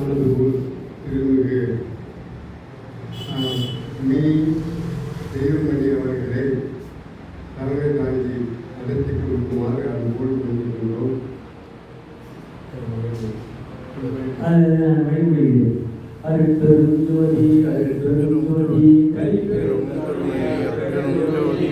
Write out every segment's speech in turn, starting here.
நமது திருமிகு மீ தெய்வமணி அவர்களை தலைமை தாங்கி நடத்தி கொடுக்குமாறு அன்போடு கொண்டிருக்கின்றோம். அருட்பெருஞ்சோதி அருட்பெருஞ்சோதி கைப்பெரும் கருணை அருட்பெருஞ்சோதி.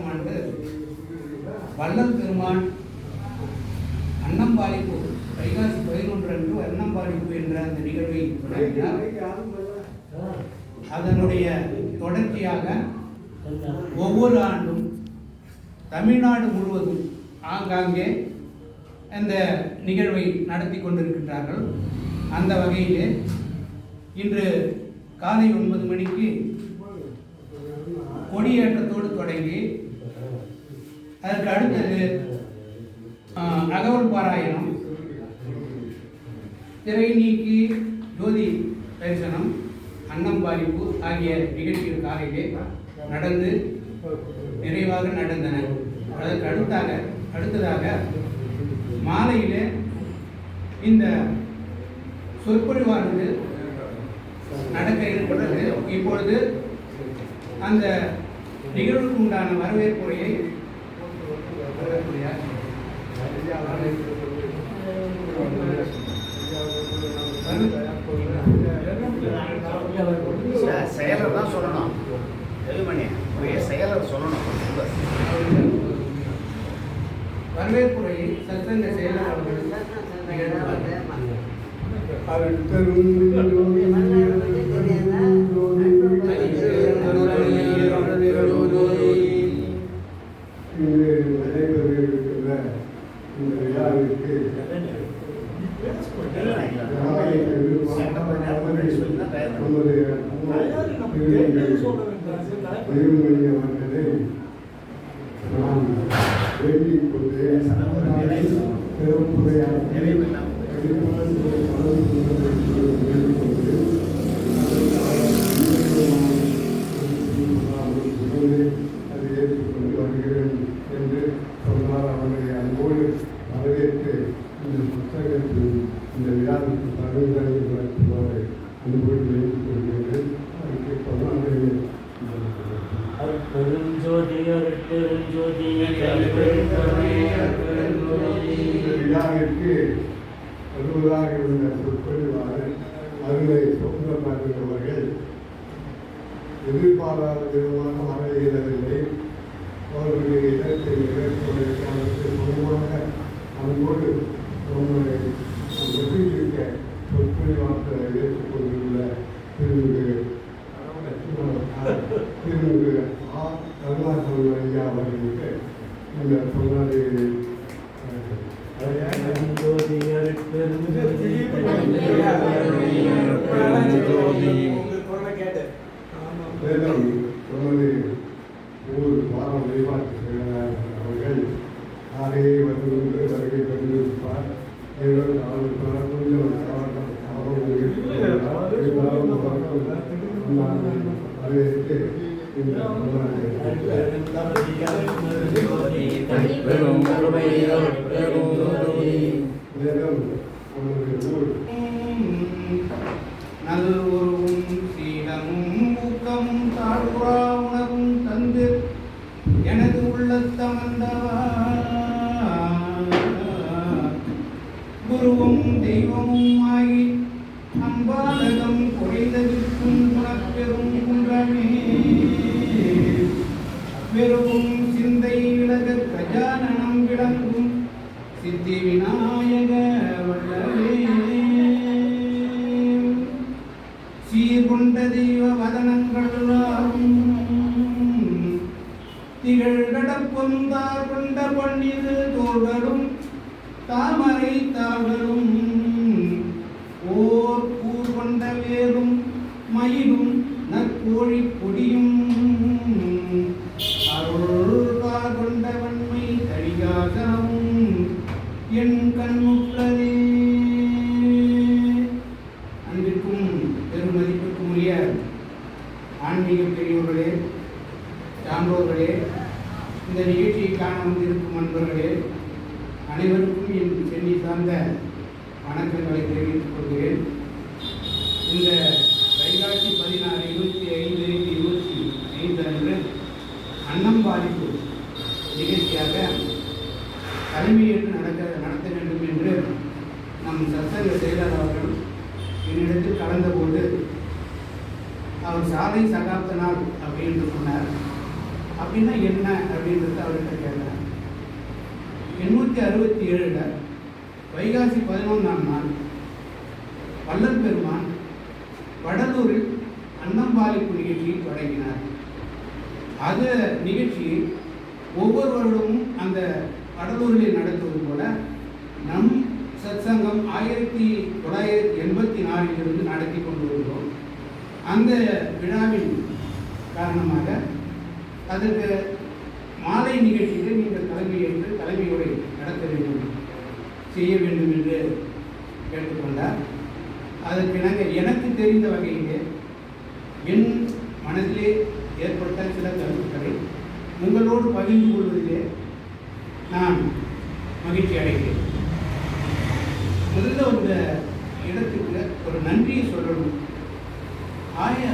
ஆண்டு வள்ளல் பெருமான் அன்னம்பாடிப்பு வைகாசி 11 அன்று அன்னம்பாடிப்பு என்ற அந்த நிகழ்வை தொடங்கினார். அதனுடைய தொடர்ச்சியாக ஒவ்வொரு ஆண்டும் தமிழ்நாடு முழுவதும் ஆங்காங்கே அந்த நிகழ்வை நடத்தி கொண்டிருக்கின்றார்கள். அந்த வகையிலே இன்று காலை 9 மணிக்கு கொடியேற்றத்தோடு தொடங்கி அதற்கு அடுத்தது அகவல் பாராயணம், திரை நீக்கி ஜோதி தரிசனம், அன்னம்பாடிப்பு ஆகிய நிகழ்ச்சிகள் காலையிலே நடந்து நிறைவாக நடந்தன. அதற்கு அடுத்ததாக மாலையிலே இந்த சொற்பொழிவானது நடக்க இருக்கிறது. இப்பொழுது அந்த நிகழ்வுக்கு உண்டான வரவேற்புரையை செயலர் தான் சொல்லணும். செயலர் சொல்லணும். வரவேற்புரையை சத்சங்க செயலர் அவர்கள் நடைபெறவிருக்கின்ற இந்த விழாவிற்கு நமது தெய்வமணி அவர்களை நான் வேண்டிக் கொண்டு அதை ஏற்றுக்கொண்டு வருகிறேன் என்று சொன்னார். அவர்களை அன்போடு வரவேற்று இந்த புத்தகத்தில் இந்த விழாவுக்கு பகிர்ந்ததை நடத்துமாறு அன்போடு வேண்டிக் கொள்கிறேன். அதுக்கு சொன்னார்கள் விழாவிற்கு வருவதாக இருந்த சொற்பொழிவாளர் அருளை சொந்தமாகிறவர்கள் எதிர்பாராத விதமாக வரவில்லை. அவர்களுடைய இடத்தை நிறைவேற்றுவதற்கான சமமாக அன்போடு நம்மை வெற்றியிருக்க சொற்பொழிவாக்க ஏற்றுக்கொண்டுள்ள திருமிகு கருணாசன் ஐயா அவர்களுக்கு இந்த சொன்னாரை மேலும் நமது ஊர் வாரம் வழிபாட்டு செயலாளர் அவர்கள் காலையே வந்து வருகை கொண்டிருப்பார். கொஞ்சம் வரவேற்று இந்த மேலும் நமது ஊர் நல்லுருவும் சீலமும் ஊக்கமும் தாழ்வுறா உணவும் தந்து எனது உள்ளத்தமர்ந்தவா குருவும் தெய்வமும் ஆகி அம்பாலகம் குறைந்ததற்கும் குணப்பெரும் குன்றமே வெறுவும் சிந்தை விலக கஜானனம் விளங்கும் சித்தி விநாயக வல்லவே சீர்கொண்ட தெய்வ வதனங்கள் திகழ் கடப்பொந்தார் கொண்ட பன்னிரு தோள்களும் தாமரை தாள்களும் ஓர் கூர் கொண்ட வேலும் மயிலும் நற்கோழி கொடியும் அருள்கார் கொண்ட வன்மை தடிகாசனமும் என் கண்முற்றதே. அன்பிற்கும் பெருமதிப்புக்கும் உரிய ஆன்மீக பெரியோர்களே, சான்றோர்களே, இந்த நிகழ்ச்சியை காண வந்திருக்கும் நண்பர்களே, அனைவருக்கும் என் சென்னை சார்ந்த வணக்கங்களை தெரிவித்துக் கொள்கிறேன். இந்த வைகாசி 16, 25, 25 அன்று அன்னம்பாலிப்பு நிகழ்ச்சியாக தலைமையேற்று நடத்த வேண்டும் என்று நம் சத்சங்க செயலர் அவர்கள் என்னிடத்தில் கலந்தபோது அவர் சாலை சகாப்த நாள் அப்படின்னு சொன்னார். அப்படின்னா என்ன அப்படின்றது அவர்கிட்ட கேட்டார். 867 வைகாசி 11ஆம் நாள் வள்ளல் பெருமான் வடலூரில் அன்னம்பாலிப்பு நிகழ்ச்சியை தொடங்கினார். அது நிகழ்ச்சியை ஒவ்வொரு வருடமும் அந்த வடலூரில் நடத்துவது போல நம் சத்சங்கம் 1984 நடத்தி கொண்டு வருகிறோம். அந்த விழாவின் காரணமாக அதற்கு மாலை நிகழ்ச்சியில் நீங்கள் தலைமையேற்று தலைமையுரை நடத்த வேண்டும், செய்ய வேண்டும் என்று கேட்டுக்கொண்டார். அதற்கிணங்க எனக்கு தெரிந்த வகையிலே என் மனதிலே ஏற்பட்ட சில கருத்துக்களை உங்களோடு பகிர்ந்து கொள்வதிலே நான் மகிழ்ச்சி அடைகிறேன். முதல்ல இந்த இடத்துக்கு ஒரு நன்றியை சொல்லணும்.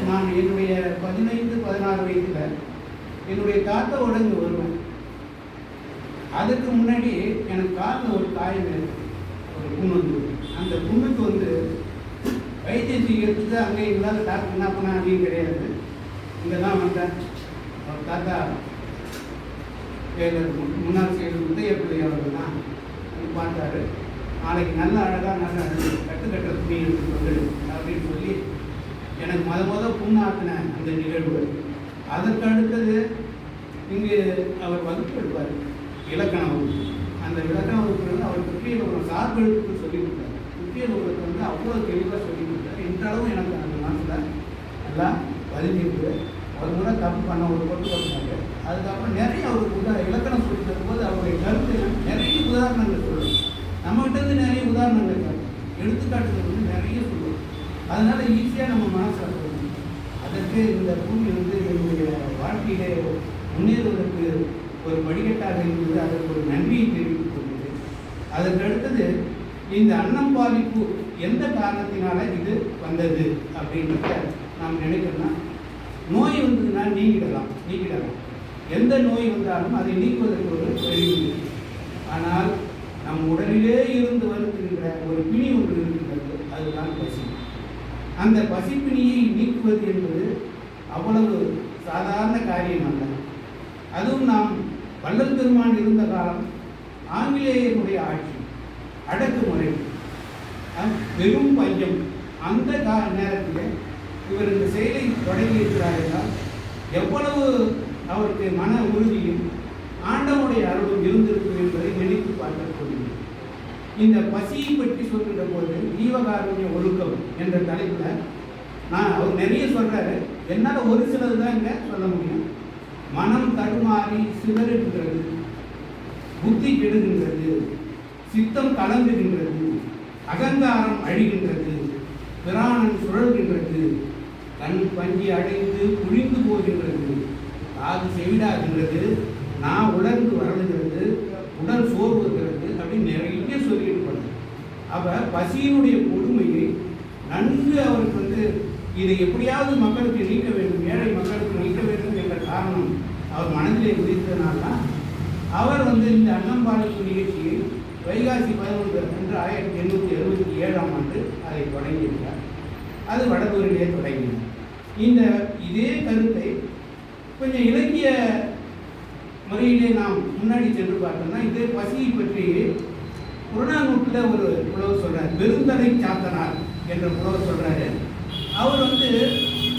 நான் என்னுடைய 15, 16 வயதில் என்னுடைய தாத்தாவோட இங்கே வருவேன். அதுக்கு முன்னாடி எனக்கு காலில் ஒரு காயம் ஒரு புண்ணு வந்து, அந்த புண்ணுக்கு வந்து வைத்தியம் செய்யறதுக்கு அங்கே இல்லாத டாக்டர் என்ன பண்ண அப்படின்னு கிடையாது. இங்கே தான் வந்தேன். அவர் தாத்தா செயலர் முன்னாள் செயலர் உதயப்பிள்ளை அவர்கள் தான் பார்த்தாரு. நாளைக்கு நல்ல அழகாக நல்ல கட்டுக்கட்ட துணி எடுத்துட்டு வந்து அப்படின்னு சொல்லி எனக்கு முத புண்ணாக்கின அந்த நிகழ்வு. அதற்கு அடுத்தது இங்கு அவர் வகுப்பு எடுப்பார், இலக்கண வகுப்பு. அந்த இலக்கண வகுப்புகள் அவர் குற்றியலோகம் சார்பு எழுத்துக்கு சொல்லிக் கொடுத்தார். குற்றியலோகத்தை வந்து அவ்வளோ தெளிவாக சொல்லிக் கொடுத்தார். இன்றளவும் எனக்கு அந்த மனசில் எல்லாம் பதிஞ்சிருக்கு. ஒரு முறை தப்பு பண்ண ஒரு கொண்டு வந்தாங்க. அதுக்கப்புறம் நிறைய அவருக்கு இலக்கணம் சொல்லி தரும்போது அவருடைய கருத்து நிறைய உதாரணங்கள் சொல்லுவோம். நம்மகிட்டேருந்து நிறைய உதாரணங்கள் எடுத்துக்காட்டுகள் வந்து நிறைய சொல்லுவோம். அதனால் ஈஸியாக நம்ம மனசில் சொல்லணும். அதற்கு இந்த பூமி வந்து என்னுடைய வாழ்க்கையிலே முன்னேறுவதற்கு ஒரு வழிகட்டாக இருந்தது. அதற்கு ஒரு நன்றியை தெரிவித்துக் கொள்கிறது. அதற்கு அடுத்தது இந்த அன்னம்பாலிப்பு எந்த காரணத்தினால இது வந்தது அப்படின்றத நாம் நினைக்கிறோம்னா, நோய் வந்ததுன்னா நீக்கிடலாம். எந்த நோய் வந்தாலும் அதை நீக்குவதற்கு ஒரு வழி உண்டு. ஆனால் நம் உடலிலே இருந்து வருகின்ற ஒரு பிணி ஒன்று இருக்கின்றது, அதுதான் பசி. அந்த பசிப்பிணியை நீக்குவது என்பது அவ்வளவு சாதாரண காரியம் அல்ல. அதுவும் நாம் வள்ளல் பெருமான் இருந்த காலம் ஆங்கிலேயருடைய ஆட்சி, அடக்குமுறை, பெரும் பஞ்சம். அந்த நேரத்தில் இவர் இந்த செயலை தொடங்கி இருக்கிறார் என்றால் எவ்வளவு அவருக்கு மன உறுதியும் ஆண்டவனுடைய அருளும் இருந்திருக்கும் என்பதை நினைத்து பார்க்கக்கூடிய இந்த பசியை பற்றி சொல்கின்ற போது ஜீவகாருண்ய ஒழுக்கம் என்ற தலைப்பில் அவர் நிறைய சொல்கிறாரு. என்னால் ஒரு சிலது தான் இங்கே சொல்ல முடியும். மனம் தடுமாறி சிதறுகின்றது, புத்தி கெடுகின்றது, சித்தம் கலங்குகின்றது, அகங்காரம் அழிகின்றது, பிராணன் சுழல்கின்றது, கண் பஞ்சி அடைந்து குழிந்து போகின்றது, காது செவிடாகின்றது, நான் உலர்ந்து வருகிறது, உடல் சோர்வுகிறது அப்படின்னு நிறைய சொல்லிட்டு போனார். அப்போ பசியினுடைய கொடுமையை நன்கு அவருக்கு வந்து இதை எப்படியாவது மக்களுக்கு நீக்க வேண்டும், ஏழை மக்களுக்கு நீக்க வேண்டும் என்ற காரணம் அவர் மனதிலே உதித்ததுனால்தான் அவர் வந்து இந்த அன்னம்பாலிப்பு நிகழ்ச்சியை வைகாசி 11 அன்று 1877ஆம் ஆண்டு அதை தொடங்கியிருக்கார். அது வடலூரிலே தொடங்கினார். இதே கருத்தை கொஞ்சம் இலக்கிய முறையிலே நாம் முன்னாடி சென்று பார்த்தோம்னா இதே பசியை பற்றி புறநானூற்றில் ஒரு புலவர் சொல்கிறார், பெருந்தலை சாத்தனார் என்ற புலவர் சொல்கிறாரு. அவர் வந்து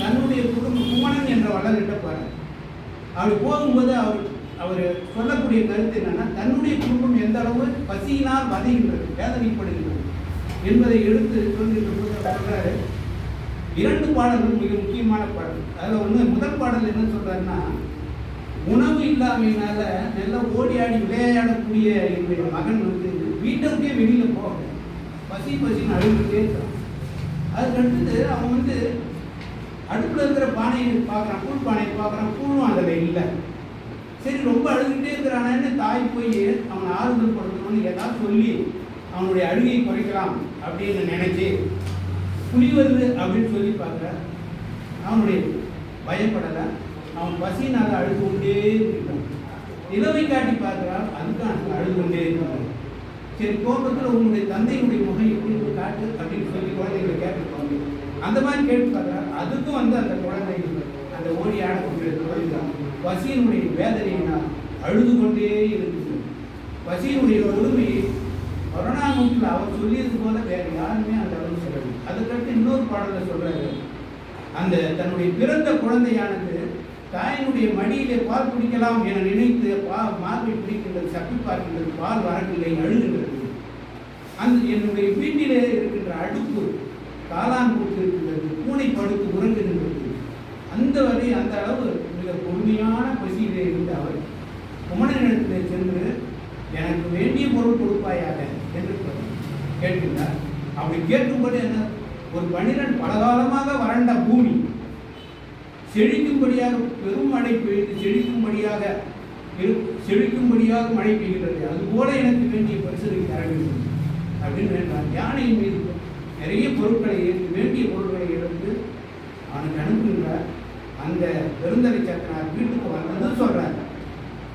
தன்னுடைய குடும்ப குமணன் என்ற வள்ளலிட்ட போகிறார். அப்படி போகும்போது அவர் அவர் சொல்லக்கூடிய கருத்து என்னன்னா, தன்னுடைய குடும்பம் எந்த அளவு பசியினால் வதைகின்றது, வேதனைப்படுகின்றது என்பதை எடுத்து சொல்கின்ற போது அவர் சொல்றாரு. 2 பாடல்கள் மிக முக்கியமான பாடல். அதில் முதல் பாடல் என்ன சொல்றாருன்னா, உணவு இல்லாமையினால நல்லா ஓடி ஆடி விளையாடக்கூடிய என்னுடைய மகன் வீட்டை வெளியில போக பசின்னு அழுதுகிட்டே இருக்கிறான். அதுக்கு அடுத்தது அவன் அடுப்பில் இருக்கிற பானையை பார்க்குறான், கூழ் பானையை பார்க்குறான், கூழும் அதில் இல்லை. சரி, ரொம்ப அழுதுகிட்டே இருக்கிறானேன்னு தாய் போய் அவனை ஆறுதல் படுத்தணும்னு ஏதாவது சொல்லி அவனுடைய அழுகையை குறைக்கலாம் அப்படின்னு நினைச்சு புளி வருது அப்படின்னு சொல்லி பார்க்குற அவனுடைய பயப்படலை. அவன் பசினால் அழுது கொண்டே இருக்கிறான். நிலவை காட்டி பார்க்குறான், அதுக்கு அழுது கொண்டே இருக்கிறான். சரி, கோபத்தில் உங்களுடைய தந்தையுடைய முகம் எப்படி காட்டு அப்படின்னு சொல்லி குழந்தைகளை கேட்டுருப்பாங்க. அந்த மாதிரி கேட்டு பார்க்குறா, அதுக்கும் அந்த குழந்தைகள் அந்த ஓடி ஆடக்கூடிய குழந்தை பசியினுடைய வேதனையினால் அழுது கொண்டே இருக்குது. பசியினுடைய கொடுமையை கொரோனா நோக்கில் அவர் சொல்லியது போல வேறு யாருமே அந்த அளவு சொல்லவில்லை. அதுக்கடுத்து இன்னொரு பாடலில் சொல்றாரு, அந்த தன்னுடைய பிறந்த குழந்தையானது தாயினுடைய மடியிலே பால் குடிக்கலாம் என நினைத்து மார்பை பிடிக்கின்றது, சப்பி பார்க்கின்றது, பால் வரவில்லை, அழுகின்றது. என்னுடைய வீட்டிலே இருக்கின்ற அடுப்பு காளான் போட்டு இருக்கின்றது, பூனை படுத்து உறங்குகின்றது. அந்த அளவு மிக கொடுமையான பசியிலே இருந்த அவர் குமரனிடத்திலே சென்று எனக்கு வேண்டிய பொருள் கொடுப்பாயாக என்று கேட்கின்றார். அப்படி கேட்கும்போது என்ன, ஒரு 12 பலகாலமாக வறண்ட பூமி செழிக்கும்படியாக பெரும் மழை பெய்து செழிக்கும்படியாக மழை பெய்கிறது. அதுபோல எனக்கு வேண்டிய பரிசனை தர வேண்டும் அப்படின்னு வேண்டாம். யானையின் மீது நிறைய பொருட்களை வேண்டிய பொருட்களை எடுத்து அவனுக்கு அனுப்புகின்றார். அந்த பெருந்தலை சக்கனார் வீட்டுக்கு வந்ததும் சொல்றார்,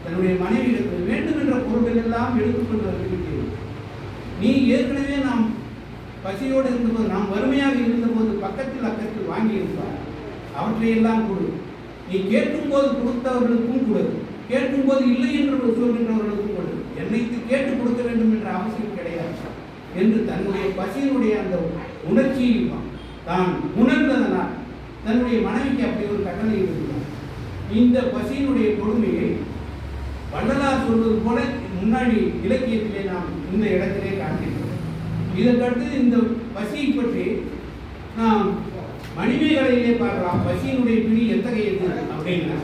தன்னுடைய மனைவியிடத்தில் வேண்டும் என்ற பொருட்கள் எல்லாம் எடுத்துக்கொண்டு வந்துவிட்டேன். நீ ஏற்கனவே நாம் பசியோடு இருந்தபோது, நாம் வறுமையாக இருந்தபோது பக்கத்தில் அக்கத்தில் வாங்கி இருப்பார், அவற்றையெல்லாம் கொடு. நீ கேட்கும்போது கொடுத்தவர்களுக்கும் கொடு, கேட்கும்போது இல்லை என்று சொல்கின்றவர்களுக்கும் கொடு. என்னைக்கு கேட்டு கொடுக்க வேண்டும் என்ற அவசியம் கிடையாது என்று தன்னுடைய பசியினுடைய அந்த உணர்ச்சியை தான் உணர்ந்ததனால் தன்னுடைய மனைவிக்கு அப்படி ஒரு கட்டளை இருக்கிறார். இந்த பசியினுடைய கொடுமையை வள்ளலார் சொல்வது போல முன்னாடி இலக்கியத்திலே நாம் இந்த இடத்திலே காண்கின்றோம். இதற்கடுத்து இந்த பசியை பற்றி நாம் மணிமேகலையிலே பார்க்கலாம். பசியினுடைய பிடி எத்தகையது அப்படின்னா,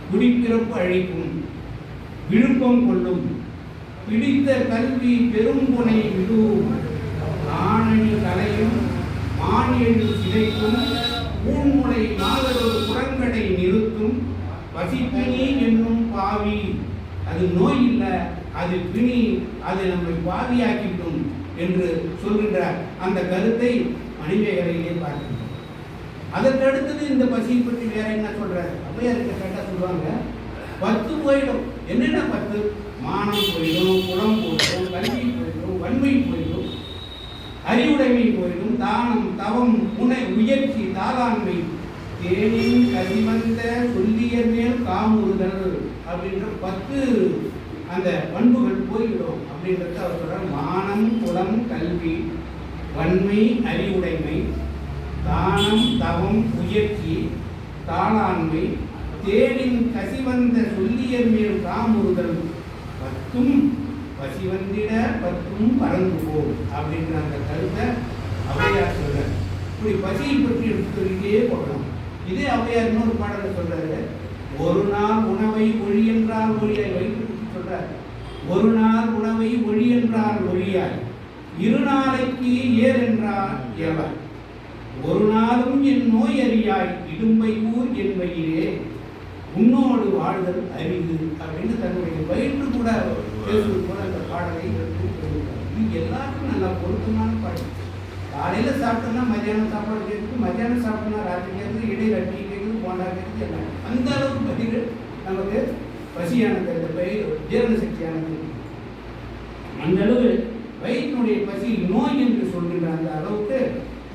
குடிப்பிறப்பு அழிக்கும், விழுப்பம் கொள்ளும், பிடித்த கல்வி பெரும்புனை விடுவும், ஆணணி கலையும் மானியழு சிதைக்கும், ஊன்முளை மாதரொரு புறங்கடை நிறுத்தும், பசிப்பினி என்னும் பாவி. அது நோய் இல்லை, அது பிணி, அது நம்மை பாவியாக்கிவிடும் என்று சொல்கின்ற அந்த கருத்தை மணிமேகலையிலே பார்க்கின்றோம். அதற்கடுத்தது இந்த பசியை பற்றி வேற என்ன சொல்றாரு? அவையாருக்கு கேட்டா சொல்லுவாங்க, 10 போயிடும். என்னென்ன 10? மானம் போயிடும், குலம் போயிடும், கல்வி போயிடும், வன்மை போயிடும், அறிவுடைமை போயிடும், தானம், தவம், முயற்சி, தாளாண்மை, தேனின் கதிவந்த சொல்லிய மேல் காமுறுதல் அப்படின்ற 10 அந்த பண்புகள் போய்விடும் அப்படின்றத அவர் சொல்றார். மானம், குலம், கல்வி, வன்மை, அறிவுடைமை, தானம், தவம், முயற்சி, தாளாண்மை, தேனின் கசிவந்த சொல்லிய மேல் காமுறுதல், 10 பசிவந்திட 10 பறந்து போம் அப்படின்ற அந்த கருத்தை ஔவையார் சொல்றார். இப்படி பசியை பற்றி எடுத்துக்கிட்டே போகலாம். இதே ஔவையார் இன்னொரு பாடலை சொல்றாரு, ஒரு நாள் உணவை ஒழி என்றால் ஒளியாய் வைத்து சொல்றார். ஒரு நாள் உணவை ஒழி என்றால் ஒளியாய், 2 நாளைக்கு ஏர் என்றால் ஏவாய், ஒரு நாளும் என் நோய் அறியாய், இடும்பை ஊர் என் வயிறே, உன்னோடு வாழ்தல் அறிவு அப்படின்னு தன்னுடைய வயிற்று கூட பேசுவது போல அந்த பாடலை இது எல்லாருக்கும் நல்லா பொருத்தமான பாடல். காலையில் சாப்பிட்டோம்னா மத்தியானம் சாப்பாடு கேட்குது, மத்தியானம் சாப்பிட்டோம்னா ராத்திரி கேட்குது, இடையில டீ கேட்குது, போண்டா கேட்குது, எல்லாம் அந்த அளவுக்கு பதில்கள் நமக்கு பசியானது, அந்த ஜீரண சக்தியானது அந்த அளவு வயிற்றினுடைய பசி நோய் என்று சொல்கின்ற அந்த அளவுக்கு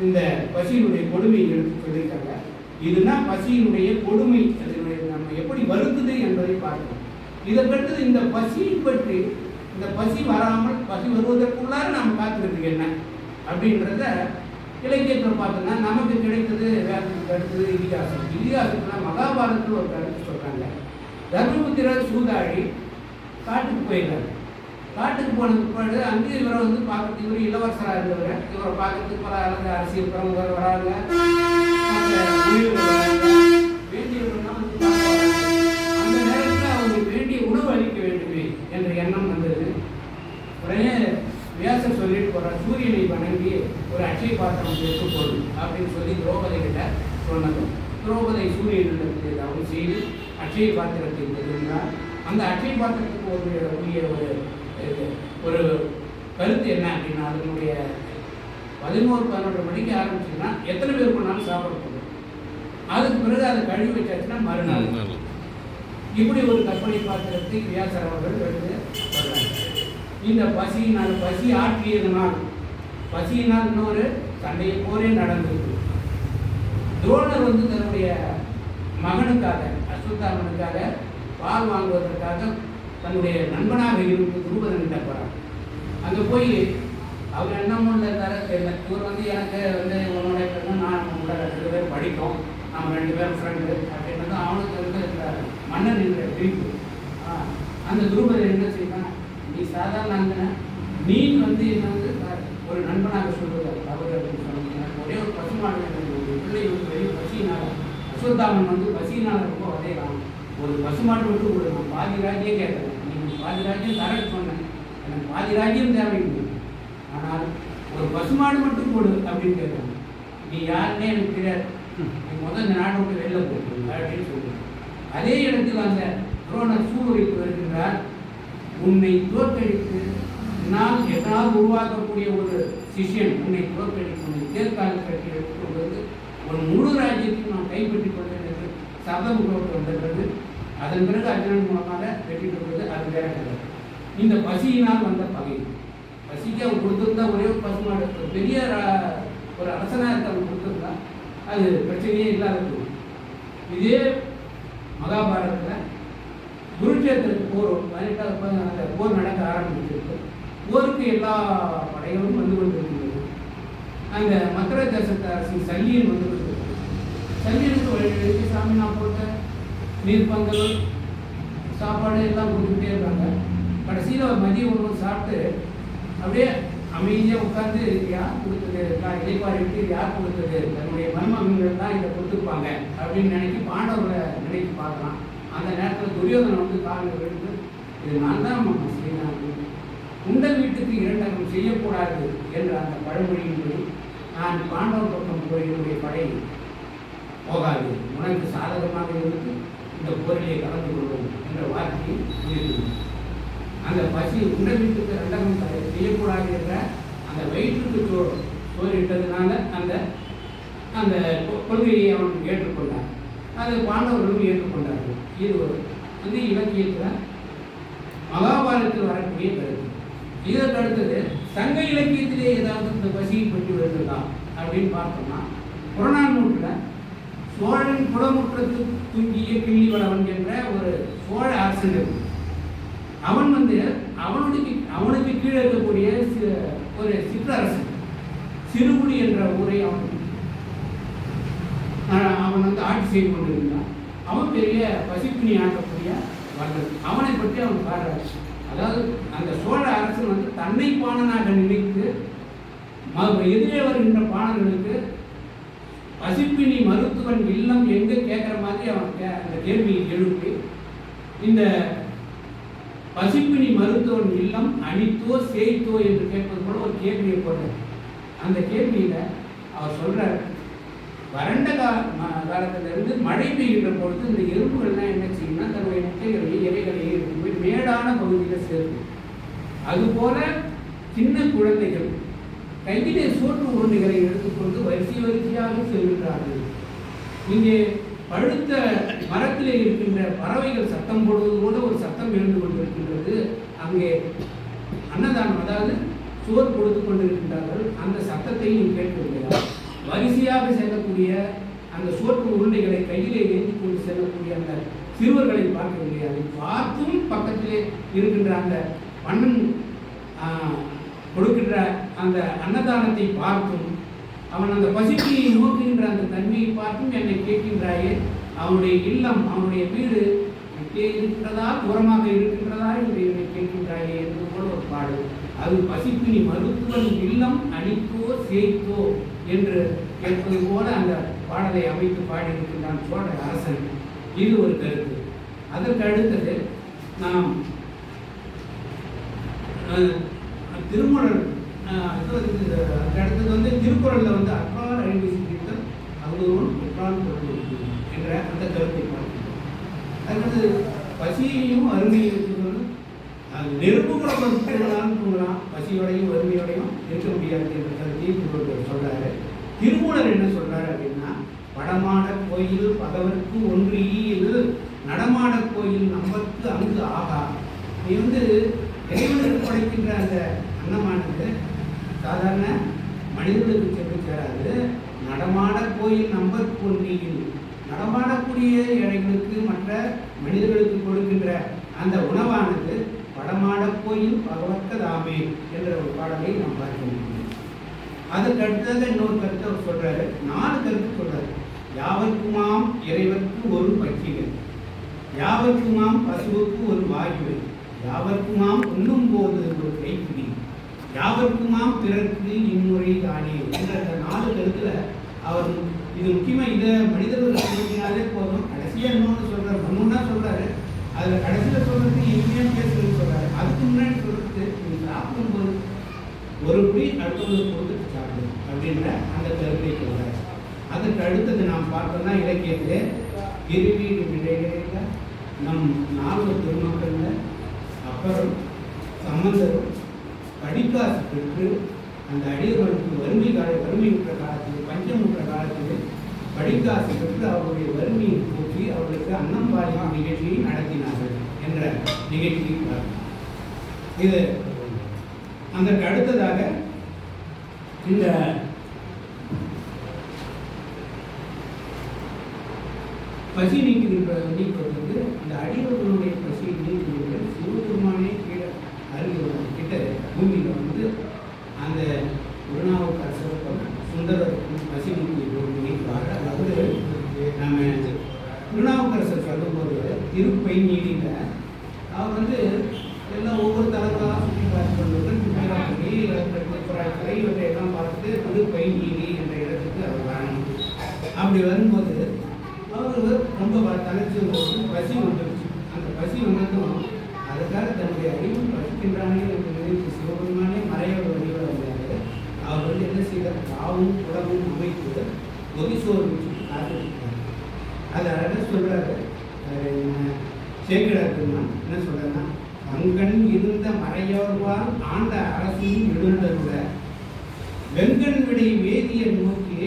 இந்த பசியினுடைய கொடுமையை எடுத்து சொல்லியிருக்காங்க. இதுதான் பசியினுடைய கொடுமை, அதனுடைய நம்ம எப்படி வருத்துது என்பதை பார்க்கணும். இதற்கடுத்து இந்த பசியை பற்றி, இந்த பசி வராமல் பசி வருவதற்குள்ளார நாம் காத்துக்கிறதுக்கு என்ன அப்படின்றத இலக்கியத்தில் பார்த்தோம்னா நமக்கு கிடைத்தது வேதத்துக்கு அடுத்தது இதிகாசம். இதிகாசத்துல மகாபாரதத்தில் ஒரு கருத்து சொல்றாங்க. தர்மபுத்திரர் சூதாடி காட்டுக்கு போயிடுறாரு. காட்டுக்கு போன பிற்பாடு அங்கே இவரை வந்து பார்க்கறதுக்கு, இவர் இளவரசராக இருந்தவர், இவரை பார்க்கறதுக்கு பல அரசியல் பிரமுகர் வராங்க, வேண்டியவர்கள்லாம் வந்து பார்க்குறாங்க. அந்த நேரத்தில் அவங்களுக்கு வேண்டிய உணவு அளிக்க வேண்டுமே என்ற எண்ணம் வந்தது. உடனே வியாசர் சொல்லிட்டு போகிறார், சூரியனை வணங்கி ஒரு அட்சய பாத்திரம் எடுத்துக்கொள்ளும் அப்படின்னு சொல்லி திரௌபதி கிட்ட சொன்னதும் திரௌபதி சூரியனிடத்தில் ஏதாவது செய்து அட்சய பாத்திரத்தை தெரிந்தார். அந்த அட்சய பாத்திரத்துக்கு ஒரு ஒரு கருத்து என்ன அப்படின்னா, அதனுடைய 11-12 மணிக்கு ஆரம்பிச்சுன்னா எத்தனை பேர் பண்ணாலும் சாப்பிட போகும். அதுக்கு பிறகு அதை கழுவி வச்சாச்சுன்னா மறுநாள். இப்படி ஒரு கற்பனை பாத்திரத்தை வியாசர் அவர்கள் எடுத்து சொல்றாங்க. இந்த பசி ஆற்றியதனால், பசியினால் இன்னொரு சண்டையை போரே நடந்தது. துரோணர் வந்து தன்னுடைய மகனுக்காக, அஸ்வத்தாமனுக்காக பால் வாங்குவதற்காக தன்னுடைய நண்பனாக இருந்து துருபதன்கிட்ட போகிறார். அங்கே போய் அவர் என்ன இருந்தார தெரியல. இவர் வந்து எனக்கு வந்து உன்னோட பெண்ணு நான் உங்களோட 2 பேர் படித்தோம், நம்ம 2 பேரும் ஃப்ரெண்டு அப்படின்றது அவனுக்கு வந்து மன்னன் என்ற பிரிப்பு. அந்த துருபதன் என்ன செய்யலாம், நீ சாதாரண அங்கே நீ வந்து என்ன வந்து ஒரு நண்பனாக சொல்வது தவறு அப்படின்னு சொன்னீங்க. ஒரே ஒரு பசுமாடு பிள்ளை வந்து வெளியே பசியினால், அஸ்வத்தாமன் வந்து பசியினால் ரொம்ப வதையலாம். ஒரு பசுமாடு மட்டும் கூட நான் பாதி ராஜ்யம் கேட்குறேன், நீங்கள் பாதி ராஜ்யம் தரேன்னு சொன்னேன், எனக்கு பாதி ராஜ்யம் தேவையில்லை, ஆனால் ஒரு பசுமாடு மட்டும் கொடு அப்படின்னு கேட்குறாங்க. நீ யாருன்னே எனக்கு தெரியாது, நீ முதல் இந்த நாட்டை விட்டு வெளில போட்டு அப்படின்னு சொல்லுவேன். அதே இடத்தில் அந்த துரோணர் சூழ்நிலைக்கு வருகின்றார். உன்னை தோற்கடித்து என்னால் உருவாக்கக்கூடிய ஒரு சிஷியன் உன்னை தோற்கடித்து உன்னை தேர்கால் கட்டி எடுத்துக்கொண்டு வந்து ஒரு முழு ராஜ்யத்தையும் நான் கைப்பற்றிக் கொள்வேன் என்று சபதம் போட்டு வந்திருக்கிறது. அதன் பிறகு அர்ஜுனன் மூலமாக வெற்றி பெறுவது அது வேற கதை. இந்த பசியினால் வந்த பகை, பசிக்கு அவன் கொடுத்துருந்தா ஒரே ஒரு பசுமாடு, பெரிய ஒரு அரசனாக இருக்க அவன் கொடுத்துருந்தா அது பிரச்சனையே இல்லாத. இதே மகாபாரதத்தில் குருட்சேத்திரத்துக்கு போர் 18வது அந்த போர் நடக்க ஆரம்பிச்சிருக்கு. போருக்கு எல்லா படைகளும் வந்து கொண்டிருக்கிறது. அந்த மதுரை தேசத்து அரசின் சல்லியன் வந்து கொண்டிருக்கிறது. சல்லியனுக்கு வழி சாமி நான் போட்ட நீர்பந்தல் சாப்பாடு எல்லாம் கொடுத்துக்கிட்டே இருக்காங்க. கடைசியில் மதிய உணவு சாப்பிட்டு அப்படியே அமைதியாக உட்காந்து யார் கொடுத்தது, இலைப்பாரிட்டு யார் கொடுத்தது, தன்னுடைய மருமகன்கள் தான் இதை கொடுத்துருப்பாங்க அப்படின்னு நினைக்கி பாண்டவர்களை நினைத்து பார்க்கலாம். அந்த நேரத்தில் துரியோதனன் வந்து காலில் விழுந்து இது நான் தான் செய்யலாம், உண்ட வீட்டுக்கு 2 அங்கம் செய்யக்கூடாது என்ற அந்த பழமொழியின்படி நான் பாண்டவர் பக்கம் போய் என்னுடைய படை போகாது, உனக்கு சாதகமாக இருந்து இந்த போரிலே கலந்து கொள்வோம் என்ற வார்த்தையை முடிவு. அந்த பசி உண்ட வீட்டுக்கு 2 அங்கம் செய்யக்கூடாது என்ற அந்த வயிற்றுக்கு சோறிட்டதுனால அந்த அந்த கொள்கையை அவன் ஏற்றுக்கொண்டான். அதை பாண்டவர்களும் ஏற்றுக்கொண்டார்கள். இது வந்து இலக்கியத்தில் மகாபாரதத்தில் வரக்கூடிய கருத்து. இதற்கு அடுத்தது சங்க இலக்கியத்திலே ஏதாவது இந்த பசியை பற்றி வருகிறதா அப்படின்னு பார்த்தோம்னா, புறநானூற்றில் சோழன் குடமுற்றத்து துங்கிய கிள்ளி வளவன் என்ற ஒரு சோழ அரசன், அவன் வந்து அவனுக்கு கீழே இருக்கக்கூடிய ஒரு சிற்றரசன் சிறுகுடி என்ற ஊரை அவன் வந்து ஆட்சி செய்து கொண்டிருந்தான். அவன் பெரிய பசிப்பினி ஆட்டக்கூடிய வல்லன். அவனை பற்றி அவன் பாடுறாரு. அதாவது அந்த சோழ அரசன் வந்து தன்னை பாணனாக நினைத்து எதிரே வருகின்ற பாணர்களுக்கு பசிப்பினி மருத்துவன் இல்லம் எங்கே கேட்குற மாதிரி அவன் அந்த கேள்வியை எழுப்பி, இந்த பசிப்பினி மருத்துவன் இல்லம் அணித்தோ சேய்த்தோ என்று கேட்பது போல ஒரு கேள்வியை போடுறார். அந்த கேள்வியில் அவர் சொல்கிறார், வறண்ட காலத்திலிருந்து மழை பெய்கின்ற பொழுது இந்த எறும்புகள்லாம் என்ன செய்யும்னா தன்னுடைய முட்டைகளையும் இலைகளையும் எடுத்து போய் மேடான பகுதியில் சேர்க்கும். அதுபோல சின்ன குழந்தைகள் கையிலே சோற்று உருண்டைகளை எடுத்துக்கொண்டு வரிசையாக செல்கின்றார்கள். இங்கே பழுத்த மரத்திலே இருக்கின்ற பறவைகள் சத்தம் போடுவது கூட ஒரு சத்தம் எழுந்து கொண்டிருக்கின்றது. அங்கே அன்னதானம், அதாவது சோறு கொடுத்து கொண்டிருக்கின்றார்கள். அந்த சத்தத்தையும் கேட்கவில்லையா? வரிசையாக செல்லக்கூடிய அந்த சோற்று உருண்டைகளை கையிலே ஏந்தி கொண்டு செல்லக்கூடிய அந்த சிறுவர்களை பார்க்கவில்லை. அதை பார்த்தும் பக்கத்திலே இருக்கின்ற அந்த மன்னன் கொடுக்கின்ற அந்த அன்னதானத்தை பார்த்தும் அவன் அந்த பசிப்பியை நோக்குகின்ற அந்த தன்மையை பார்த்தும் என்னை கேட்கின்றாயே, அவனுடைய இல்லம் அவனுடைய வீடு கிட்டே இருக்கின்றதா தூரமாக இருக்கின்றதா என்று என்னை கேட்கின்றாயே என்று போல ஒரு பாடல். அது பசிப்பினி மருத்துவன் இல்லம் அணித்தோ சேய்த்தோ என்று கேட்பது போல அந்த பாடலை அமைத்து பாடியிருக்கின்றான் சோழ அரசன். இது ஒரு கருத்து. அதற்கு அடுத்தது நாம் திருமணம், அதுக்கு அடுத்தது திருக்குறளில் அற்றார் அறிவு சிந்தித்தல் அவர்களும் எற்றான் பொருள் என்ற அந்த கருத்தை பார்க்கிறோம். அதுக்கு பசியையும் அருமையும் அது நெருப்பு குழம்பு தூங்கலாம், பசியோடையும் வறுமையோடையும் இருக்க முடியாது என்ற கருத்தையும் திருவள்ளுவர் சொல்றாரு. திருமூலர் என்ன சொல்றாரு அப்படின்னா, வடமாட கோயில் பகவர்க்கு ஒன்று ஈயில் நடமாட கோயில் நம்மற்கு அங்கு ஆகா. நீ இறைவனுக்கு படைக்கின்ற அந்த அன்னமானது சாதாரண மனிதர்களுக்கு சென்று சேராது. நடமாட கோயில் நம்பருக்கு ஒன்றியில் நடமாடக்கூடிய ஏழைகளுக்கு மற்ற மனிதர்களுக்கு கொடுக்கின்ற அந்த உணவானது வடமாட கோயில் பகவர்க்கதாமே என்ற ஒரு பாடலை நாம் பார்க்க முடியும். அதுக்கு அடுத்தது இன்னொரு கருத்தை அவர் சொல்றாரு, 4 கருத்து சொல்றாரு. யாவர்க்குமாம் இறைவர்க்கு ஒரு பட்சிகள், யாவர்க்குமாம் பசுவுக்கு ஒரு வாயுவை, யாவர்க்குமாம் உண்ணும் போது ஒரு கைப்பிடி, யாவர்க்குமாம் பிறர்க்கு இம்முறை தானே என்ற அந்த 4 கருத்துல அவர் இது முக்கியமா இதை மனிதர்கள் சொல்லினாலே போதும். கடைசியா இன்னொன்று சொல்றாரு, ஒன்றுன்னா சொல்றாரு, அதுல கடைசியில சொல்றது இனிமையா பேசுறது சொல்றாரு. அதுக்கு முன்னாடி சொல்றது நீ சாப்பிடும்போது ஒரு புடி அடுத்தவங்களுக்கு கொடுத்துட்டு சாப்பிடும் அப்படின்ற அந்த கருத்தை சொல்றாரு. அதுக்கு அடுத்தது நாம் பார்த்தோம்னா இலக்கியத்திலே இருவீடு விடைகளில் நம் 4 திருமக்கள்ல அப்புறம் சம்பந்தரும் படிக்காசு பெற்று அந்த அடியவர்களுக்கு வறுமையுற்ற காலத்தில் பஞ்சமுற்ற காலத்தில் படிக்காசு பெற்று அவருடைய வறுமையை போக்கி அவர்களுக்கு அன்னம் பாலிக்கும் நிகழ்ச்சியை நடத்தினார்கள் என்ற நிகழ்ச்சியை பார்க்கிறோம். இது அதற்கு அடுத்ததாக இந்த பசி நீக்குவதற்கு இந்த அடியவர்களுடைய பசியை நீக்குவது சிவபெருமானே கீழே அருகில் கிட்ட பூமியில் அந்த திருநாவுக்கரசருக்கும் சுந்தரருக்கும் பசி நீக்குவார். அதாவது நம்ம திருநாவுக்கரசர் சொல்லும்போது திருப்பைநீடியில் அவர் எல்லாம் ஒவ்வொரு தலங்களாக சுற்றி பார்த்து இவற்றை எல்லாம் பார்த்து திருப்பைநீடி என்ற இடத்துக்கு அவர் வரணும். அப்படி வரும்போது அவர் ரொம்ப தலைச்சு பசி வந்துருச்சு. அந்த பசி வந்ததும் அதுக்காக தன்னுடைய அறிவு பசிக்கின்றானே என்று நினைத்து சிவபெருமானே மறையோட வழியில் வந்தாரு. அவர் என்ன செய்தார், காவும் குடமும் அமைத்து ஒதிசோறு வச்சு காத்துருக்காரு. அதை அழகாக சொல்றாரு சேக்கிழார் பெருமான். என்ன சொல்றேன்னா, அங்கண் இருந்த மறையோர்வால் ஆண்ட அரசும் எழுந்தருள வெங்கண் விடை வேதியர் நோக்கி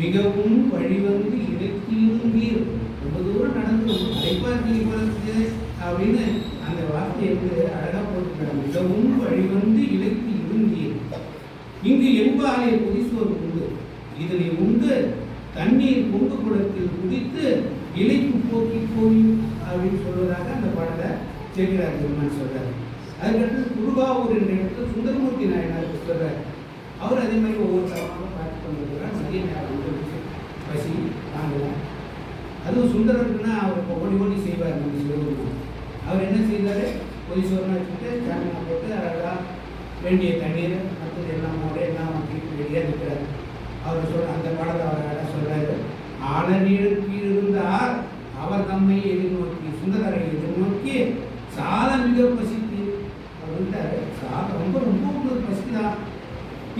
மிகவும் வழிவந்து இலக்கியிருந்தீர். ரொம்ப தூரம் நடந்து அடைப்பார்க்கு அப்படின்னு அந்த வார்த்தையை அழகா போட்டுக்கிறார். மிகவும் வழிவந்து இலக்கி இருந்தீர். இங்கு எம்பாலே புதிசோறு உண்டு, இதனை உண்டு தண்ணீர் பொங்கு குடத்தில் குடித்து இலைப்பு போக்கி போய் அப்படின்னு சொல்வதாக அந்த பாடலை சேக்கிழார் பெருமான் சொல்றாரு. அதுக்கடுத்து குருகாவூர் என்ற இடத்துல சுந்தரமூர்த்தி நாயனாருக்கு சொல்றாரு. அவர் அதே மாதிரி ஒவ்வொரு தரமாக பார்த்து கொண்டிருக்கிறார். மதிய நேரம் பசி தாங்கலாம். அதுவும் சுந்தரருக்குன்னா அவர் ஓடி செய்வார். நம்ம சிவபெருமான் அவர் என்ன செய்தார், பொதிசோறுனா வச்சுட்டு சாமியா போட்டு அழகாக வேண்டிய தண்ணீர் மற்றது எல்லாம் எல்லாம் ரெடியாக இருக்கிறார். அவர் அந்த பாடலை அவர் அழகாக சொல்றாரு. ஆளநீருக்கு இருந்தார் அவர் தம்மை எதிர்நோக்கி, சுந்தரரை எதிர்நோக்கி சால மிக பசித்து அப்படின்ட்டாரு. சால ரொம்ப ரொம்ப உங்களுக்கு பசிக்குதான்,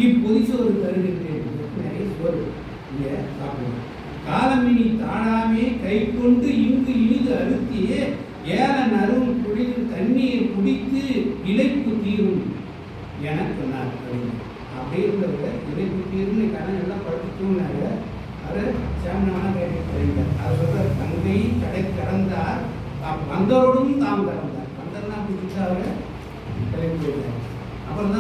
இப்பொதிசோறு தருகின்றேன், நிறைய சோறு இங்கே சாப்பிடுவோம். காலமினி தாழாமே கை கொண்டு இங்கு இனிது அழுத்தி ஏல நறும் குழியில் தண்ணீர் குடித்து இலைப்பு தீரும் என சொன்னார். அப்படி இருந்தவங்க இலைப்பு தீர்னு கடன் எல்லாம் படுத்து தூங்கினாரு. அவர் சாமியான கேட்டார். அவர் சொல்ற தங்கை கடை கடந்தார் வந்தரோடும் தாம் கடந்தார். வந்தர்னா அப்படி அவர் கிளம்பி போயிட்டார். அப்புறம் தான்